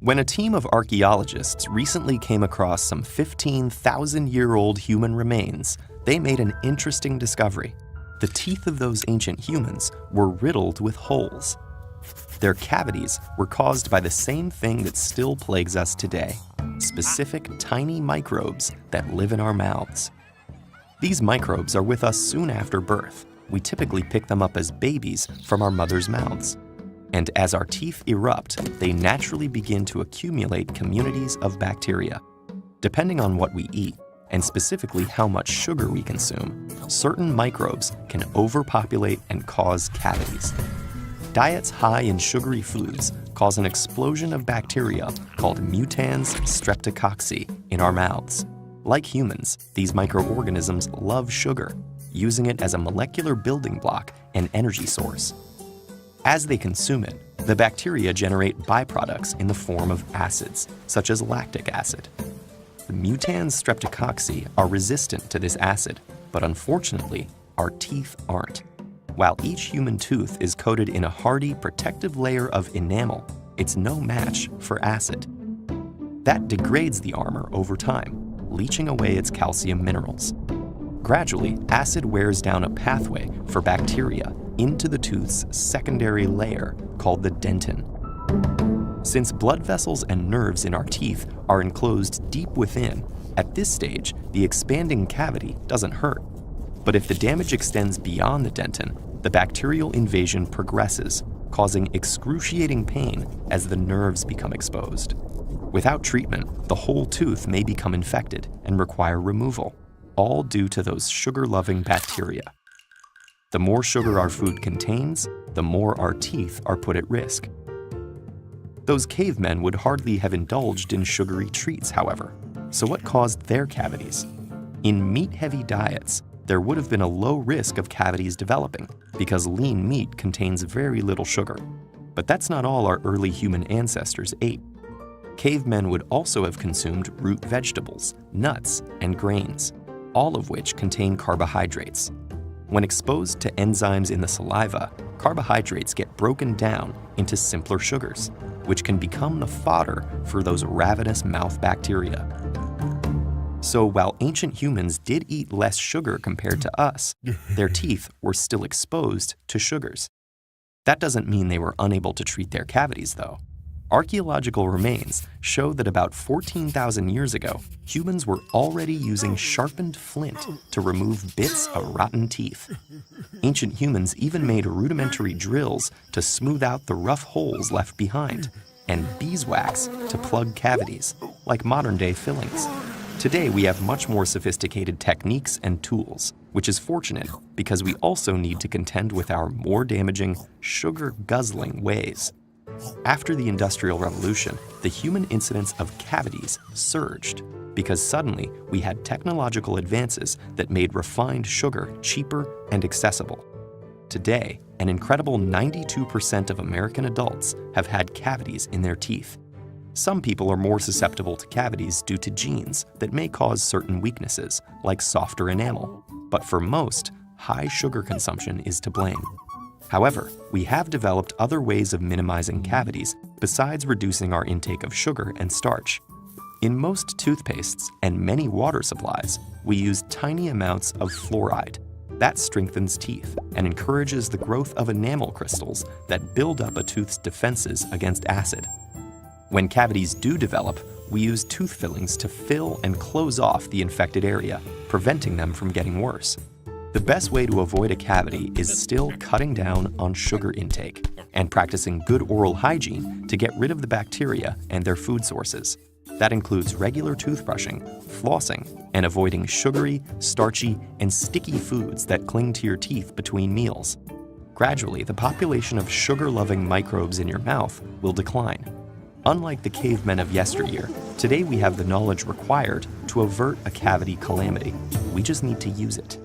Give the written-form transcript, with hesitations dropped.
When a team of archaeologists recently came across some 15,000-year-old human remains, they made an interesting discovery. The teeth of those ancient humans were riddled with holes. Their cavities were caused by the same thing that still plagues us today: specific tiny microbes that live in our mouths. These microbes are with us soon after birth. We typically pick them up as babies from our mother's mouths. And as our teeth erupt, they naturally begin to accumulate communities of bacteria. Depending on what we eat, and specifically how much sugar we consume, certain microbes can overpopulate and cause cavities. Diets high in sugary foods cause an explosion of bacteria called mutans streptococci in our mouths. Like humans, these microorganisms love sugar, using it as a molecular building block and energy source. As they consume it, the bacteria generate byproducts in the form of acids, such as lactic acid. The mutans streptococci are resistant to this acid, but unfortunately, our teeth aren't. While each human tooth is coated in a hardy, protective layer of enamel, it's no match for acid. That degrades the armor over time, leaching away its calcium minerals. Gradually, acid wears down a pathway for bacteria into the tooth's secondary layer called the dentin. Since blood vessels and nerves in our teeth are enclosed deep within, at this stage, the expanding cavity doesn't hurt. But if the damage extends beyond the dentin, the bacterial invasion progresses, causing excruciating pain as the nerves become exposed. Without treatment, the whole tooth may become infected and require removal, all due to those sugar-loving bacteria. The more sugar our food contains, the more our teeth are put at risk. Those cavemen would hardly have indulged in sugary treats, however. So what caused their cavities? In meat-heavy diets, there would have been a low risk of cavities developing because lean meat contains very little sugar. But that's not all our early human ancestors ate. Cavemen would also have consumed root vegetables, nuts, and grains, all of which contain carbohydrates. When exposed to enzymes in the saliva, carbohydrates get broken down into simpler sugars, which can become the fodder for those ravenous mouth bacteria. So while ancient humans did eat less sugar compared to us, their teeth were still exposed to sugars. That doesn't mean they were unable to treat their cavities, though. Archaeological remains show that about 14,000 years ago, humans were already using sharpened flint to remove bits of rotten teeth. Ancient humans even made rudimentary drills to smooth out the rough holes left behind, and beeswax to plug cavities, like modern-day fillings. Today, we have much more sophisticated techniques and tools, which is fortunate because we also need to contend with our more damaging, sugar-guzzling ways. After the Industrial Revolution, the human incidence of cavities surged because suddenly we had technological advances that made refined sugar cheaper and accessible. Today, an incredible 92% of American adults have had cavities in their teeth. Some people are more susceptible to cavities due to genes that may cause certain weaknesses, like softer enamel. But for most, high sugar consumption is to blame. However, we have developed other ways of minimizing cavities besides reducing our intake of sugar and starch. In most toothpastes and many water supplies, we use tiny amounts of fluoride. That strengthens teeth and encourages the growth of enamel crystals that build up a tooth's defenses against acid. When cavities do develop, we use tooth fillings to fill and close off the infected area, preventing them from getting worse. The best way to avoid a cavity is still cutting down on sugar intake and practicing good oral hygiene to get rid of the bacteria and their food sources. That includes regular toothbrushing, flossing, and avoiding sugary, starchy, and sticky foods that cling to your teeth between meals. Gradually, the population of sugar-loving microbes in your mouth will decline. Unlike the cavemen of yesteryear, today we have the knowledge required to avert a cavity calamity. We just need to use it.